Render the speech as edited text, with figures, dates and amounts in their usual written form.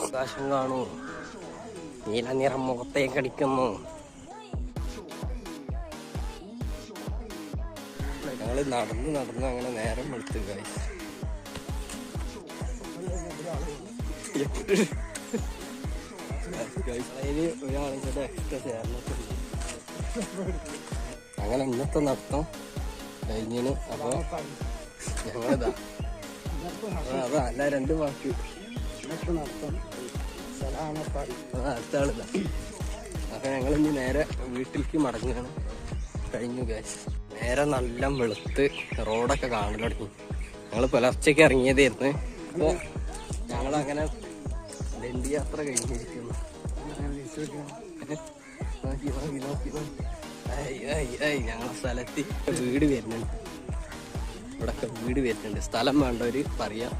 ആകാശം കാണൂ, നീല നിറം മുഖത്തേക്ക് അടിക്കുന്നു. ഞങ്ങള് നടന്ന് അങ്ങനെ നേരം വെളുത്തു. ഒരാളിവിടെ എക്സ്ട്രാ ചേർന്നിട്ടുണ്ട്. അങ്ങനെ ഇന്നത്തെ നടത്തം കഴിഞ്ഞിന്. അപ്പൊ ഞങ്ങളിതാ അതാ അല്ല 2 വാക്ക് അടുത്ത ആളിതാ. അപ്പൊ ഞങ്ങളിനി നേരെ വീട്ടിലേക്ക് മടങ്ങുകയാണ്. കഴിഞ്ഞു ഗൈസ്. നേരെ നല്ല വെളുത്ത് റോഡൊക്കെ കാണൽ തുടങ്ങി. ഞങ്ങൾ പുലർച്ചയ്ക്ക് ഇറങ്ങിയതായിരുന്നു. അപ്പോൾ ഞങ്ങളങ്ങനെ ദണ്ഡി യാത്ര കഴിഞ്ഞിരിക്കുന്നു. ഞങ്ങളെ സ്ഥലത്ത് വീട് വരുന്നുണ്ട്. ഇവിടൊക്കെ വീട് വരുന്നുണ്ട്. സ്ഥലം വേണ്ടവര് പറയാം.